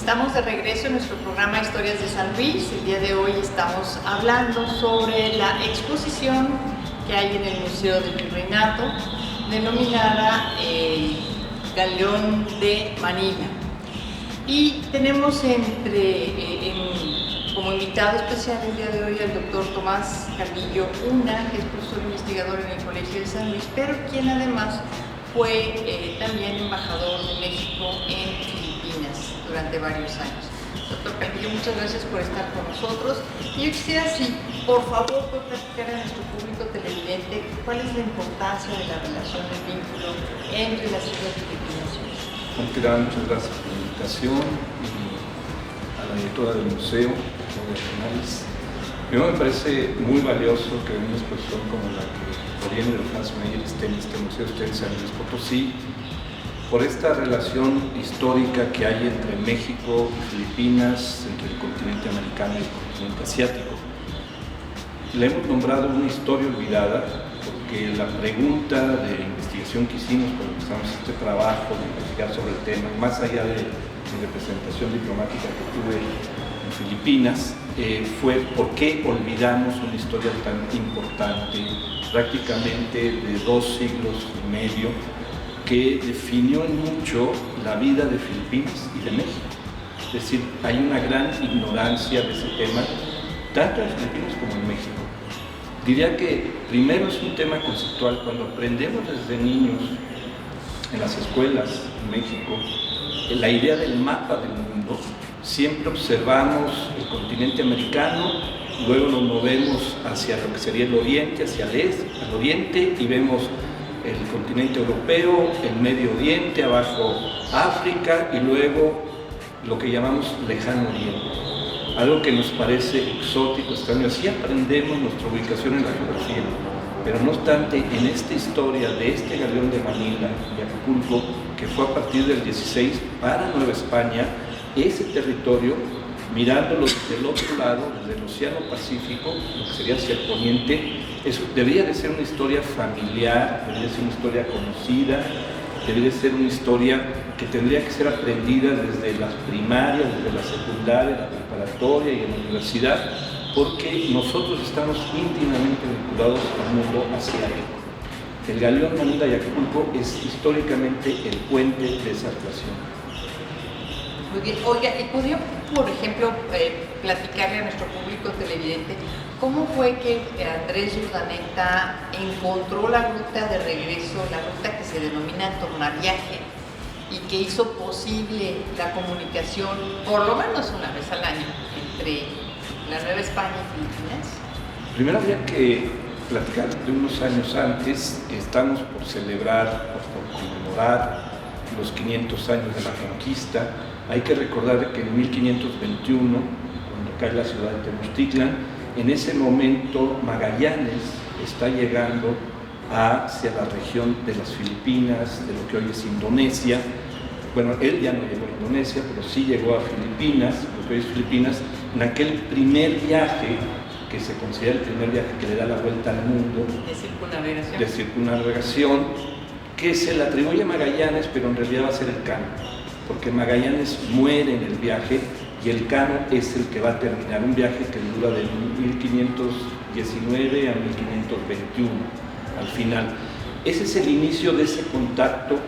Estamos de regreso en nuestro programa Historias de San Luis. El día de hoy estamos hablando sobre la exposición que hay en el Museo del Virreinato, denominada Galeón de Manila. Y tenemos como invitado especial el día de hoy al doctor Tomás Carrillo Una, que es profesor investigador en el Colegio de San Luis, pero quien además fue también embajador de México en Filipinas durante varios años. Doctor Carrillo, muchas gracias por estar con nosotros. Y yo quisiera, si por favor puede platicar a nuestro público televidente cuál es la importancia de la relación, el vínculo entre las Islas Filipinas y México. Muchas gracias por la invitación y a la directora del museo, Claudia Canales. Primero, me parece muy valioso que una exposición como la que proviene de Franz Mayer esté en este museo, esté en San Luis Potosí, por esta relación histórica que hay entre México y Filipinas, entre el continente americano y el continente asiático. Le hemos nombrado una historia olvidada porque la pregunta de investigación que hicimos cuando empezamos este trabajo de investigar sobre el tema, más allá de mi representación diplomática que tuve en Filipinas, fue por qué olvidamos una historia tan importante, prácticamente de 2 siglos y medio, que definió en mucho la vida de Filipinas y de México. Es decir, hay una gran ignorancia de ese tema, tanto en Filipinas como en México. Diría que primero es un tema conceptual. Cuando aprendemos desde niños en las escuelas en México la idea del mapa del mundo, siempre observamos el continente americano, luego nos movemos hacia lo que sería el oriente, hacia el este, al oriente, y vemos el continente europeo, el Medio Oriente, abajo África, y luego lo que llamamos lejano oriente. Algo que nos parece exótico, extraño. Así aprendemos nuestra ubicación en la geografía. Pero no obstante, en esta historia de este galeón de Manila y Acapulco, que fue a partir del 16 para Nueva España, ese territorio, mirándolo desde el otro lado, desde el Océano Pacífico, lo que sería hacia el poniente, eso debería de ser una historia familiar, debería de ser una historia conocida, debería de ser una historia que tendría que ser aprendida desde las primarias, desde la secundaria, la preparatoria y en la universidad, porque nosotros estamos íntimamente vinculados al mundo asiático. El galeón Manila y Acapulco es históricamente el puente de esa relación. Muy bien. Oiga, ¿y podría, por ejemplo, platicarle a nuestro público televidente cómo fue que Andrés Urdaneta encontró la ruta de regreso, la ruta que se denomina tornaviaje, y que hizo posible la comunicación, por lo menos una vez al año, entre la Nueva España y Filipinas? Primero habría que platicar de unos años antes. Estamos por celebrar, por conmemorar los 500 años de la conquista. Hay que recordar que en 1521, cuando cae la ciudad de Tenochtitlan, en ese momento Magallanes está llegando hacia la región de las Filipinas, de lo que hoy es Indonesia. Bueno, él ya no llegó a Indonesia, pero sí llegó a Filipinas, lo que hoy es Filipinas, en aquel primer viaje, que se considera el primer viaje que le da la vuelta al mundo, de circunnavegación, que se le atribuye a Magallanes, pero en realidad va a ser el Cano, porque Magallanes muere en el viaje y el Cano es el que va a terminar un viaje que dura de 1519 a 1521 al final. Ese es el inicio de ese contacto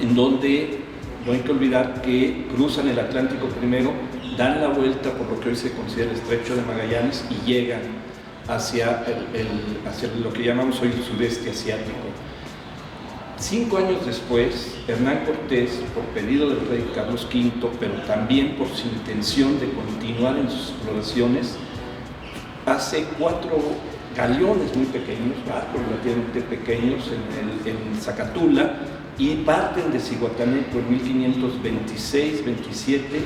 en donde no hay que olvidar que cruzan el Atlántico primero, dan la vuelta por lo que hoy se considera el Estrecho de Magallanes y llegan hacia lo que llamamos hoy el sudeste asiático. 5 años después, Hernán Cortés, por pedido del rey Carlos V, pero también por su intención de continuar en sus exploraciones, hace 4 galeones muy pequeños, barcos relativamente pequeños en Zacatula, y parten de Zihuatanejo en 1526-27,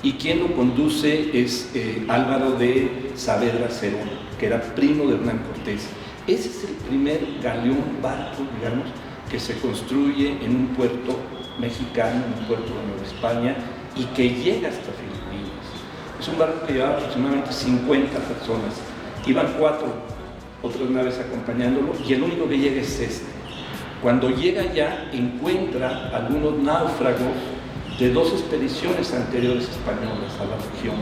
y quien lo conduce es Álvaro de Saavedra Cerón, que era primo de Hernán Cortés. Ese es el primer galeón, barco, digamos, que se construye en un puerto mexicano, en un puerto de Nueva España, y que llega hasta Filipinas. Es un barco que llevaba aproximadamente 50 personas. Iban 4 otras naves acompañándolo, y el único que llega es este. Cuando llega ya, encuentra algunos náufragos de 2 expediciones anteriores españolas a la región.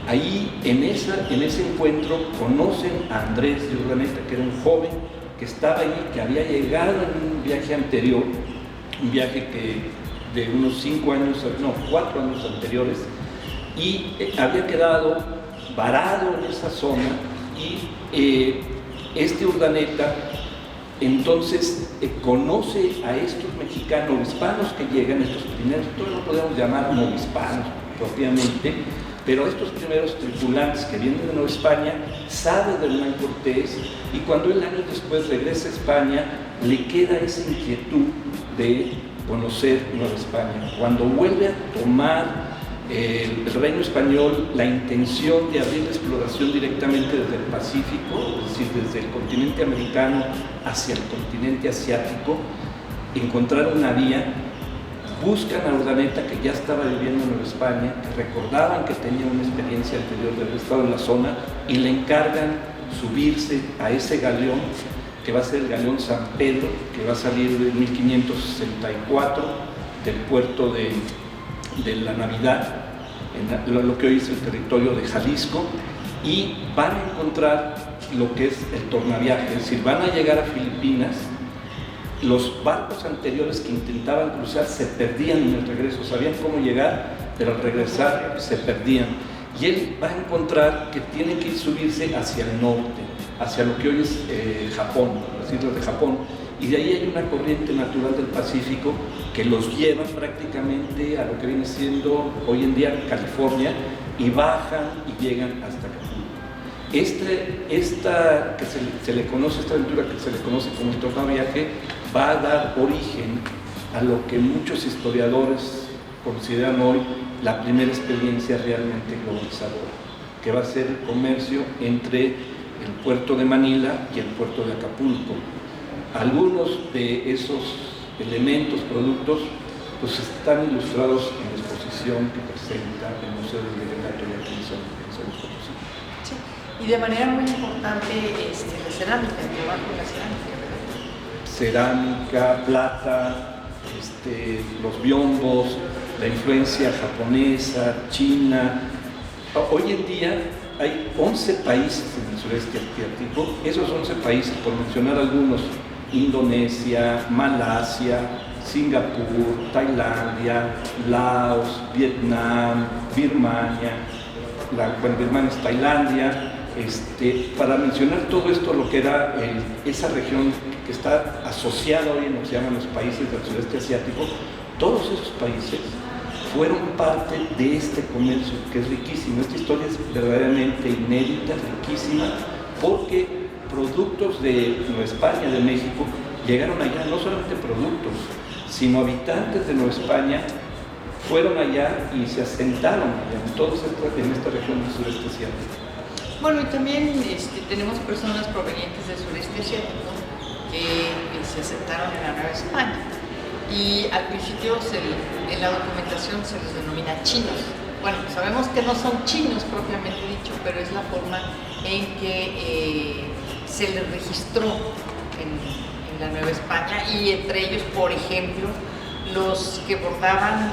Ahí, en ese encuentro, conocen a Andrés de Urdaneta, que era un joven que estaba ahí, que había llegado en un viaje anterior, un viaje de unos 4 años anteriores, y había quedado varado en esa zona, y este Urdaneta entonces conoce a estos mexicanos, novohispanos que llegan, estos primeros, todos lo podemos llamar novohispanos propiamente, pero estos primeros tripulantes que vienen de Nueva España saben de Hernán Cortés, y cuando él años después regresa a España, le queda esa inquietud de conocer Nueva España. Cuando vuelve a tomar el reino español la intención de abrir la exploración directamente desde el Pacífico, es decir, desde el continente americano hacia el continente asiático, encontrar una vía, buscan a Urdaneta, que ya estaba viviendo en Nueva España, que recordaban que tenía una experiencia anterior de haber estado en la zona, y le encargan subirse a ese galeón, que va a ser el galeón San Pedro, que va a salir en 1564 del puerto de la Navidad, en lo que hoy es el territorio de Jalisco, y van a encontrar lo que es el tornaviaje, es decir, van a llegar a Filipinas. Los barcos anteriores que intentaban cruzar se perdían en el regreso, sabían cómo llegar, pero al regresar se perdían. Y él va a encontrar que tiene que subirse hacia el norte, hacia lo que hoy es Japón, las islas de Japón, y de ahí hay una corriente natural del Pacífico que los lleva prácticamente a lo que viene siendo hoy en día California, y bajan y llegan hasta Acapulco. Esta aventura que se le conoce como el tornaviaje, va a dar origen a lo que muchos historiadores consideran hoy la primera experiencia realmente globalizadora, que va a ser el comercio entre el puerto de Manila y el puerto de Acapulco. Algunos de esos elementos, productos, pues están ilustrados en la exposición que presenta el Museo del Virreinato de aquí en San Luis Potosí. Sí. Y de manera muy importante la cerámica, el trabajo en la cerámica, ¿verdad? Cerámica, plata, los biombos, la influencia japonesa, china. Hoy en día hay 11 países en el sureste asiático. Esos 11 países, por mencionar algunos: Indonesia, Malasia, Singapur, Tailandia, Laos, Vietnam, Birmania. Birmania es Tailandia. Para mencionar todo esto, lo que era esa región que está asociada hoy en lo que se llaman los países del sureste asiático, todos esos países fueron parte de este comercio, que es riquísimo. Esta historia es verdaderamente inédita, riquísima, porque productos de Nueva España, de México, llegaron allá, no solamente productos, sino habitantes de Nueva España fueron allá y se asentaron allá, en esta región del sureste asiático. Bueno, y también tenemos personas provenientes del sureste asiático que se asentaron en la Nueva España, y al principio en la documentación se les denomina chinos. Bueno, sabemos que no son chinos propiamente dicho, pero es la forma en que se les registró en la Nueva España, y entre ellos, por ejemplo, los que bordaban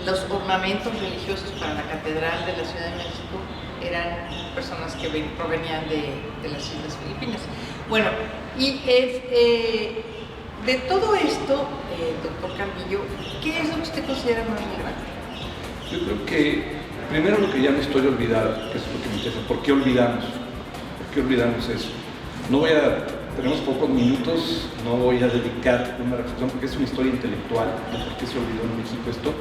los ornamentos religiosos para la Catedral de la Ciudad de México eran personas que provenían de las Islas Filipinas. Bueno, y de todo esto, doctor Calvillo, ¿qué es lo que usted considera más relevante? Yo creo que primero lo que ya no estoy olvidando, que es lo que me interesa, ¿por qué olvidamos? ¿Por qué olvidamos eso? Tenemos pocos minutos, no voy a dedicar una reflexión porque es una historia intelectual de por qué se olvidó en México esto,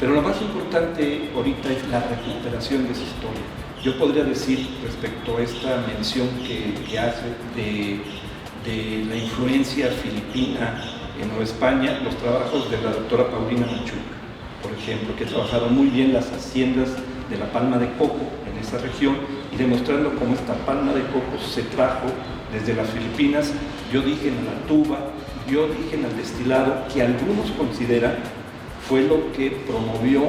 pero lo más importante ahorita es la recuperación de esa historia. Yo podría decir, respecto a esta mención que hace de la influencia filipina en Nueva España, los trabajos de la doctora Paulina Machuca, por ejemplo, que ha trabajado muy bien las haciendas de la palma de coco en esa región, y demostrando cómo esta palma de coco se trajo desde las Filipinas de origen a la tuba, de origen al destilado, que algunos consideran fue lo que promovió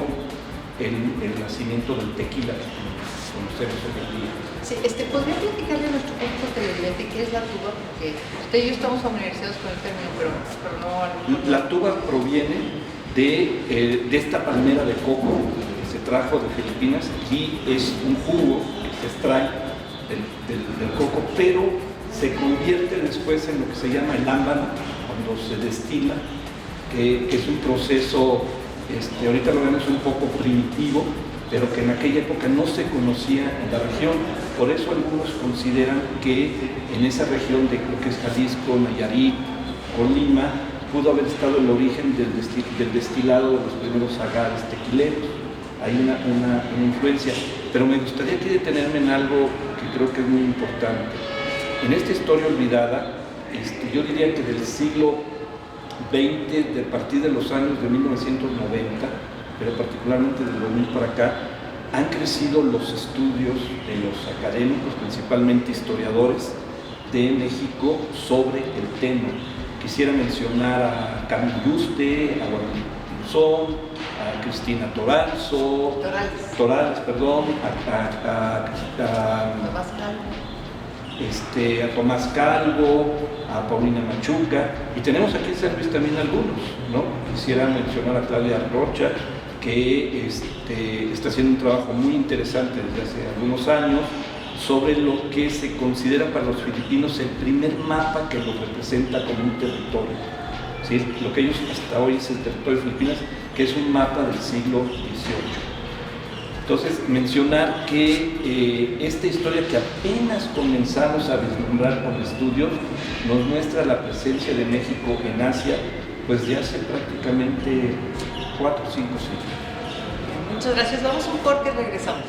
el nacimiento del tequila que conocemos hoy en día. Sí, ¿podría platicarle a nuestro público televidente qué es la tuba? Porque usted y yo estamos familiarizados con el término, pero no... La tuba proviene de esta palmera de coco que se trajo de Filipinas. Aquí es un jugo que se extrae del coco, pero se convierte después en lo que se llama el ámbano cuando se destila, que es un proceso, ahorita lo vemos un poco primitivo, pero que en aquella época no se conocía en la región. Por eso algunos consideran que en esa región de lo que es Jalisco, Nayarit, Colima, pudo haber estado el origen del destilado de los primeros agaves tequileros. Hay una influencia, pero me gustaría aquí detenerme en algo que creo que es muy importante. En esta historia olvidada, yo diría que del siglo XX, de partir de los años de 1990, pero particularmente del 2000 para acá, han crecido los estudios de los académicos, principalmente historiadores de México, sobre el tema. Quisiera mencionar a Camil Yuste, a Guadalupe Pinzón, a Cristina Torales, a Tomás Calvo, a Paulina Machuca, y tenemos aquí en San Luis también algunos, ¿no? Quisiera mencionar a Claudia Rocha, que está haciendo un trabajo muy interesante desde hace algunos años sobre lo que se considera para los filipinos el primer mapa que los representa como un territorio. ¿Sí? Lo que ellos hasta hoy es el territorio de Filipinas, que es un mapa del siglo XVIII. Entonces, mencionar que esta historia que apenas comenzamos a vislumbrar con estudios nos muestra la presencia de México en Asia, pues de hace prácticamente 4 o 5 siglos. Muchas gracias. Vamos a un corte y regresamos.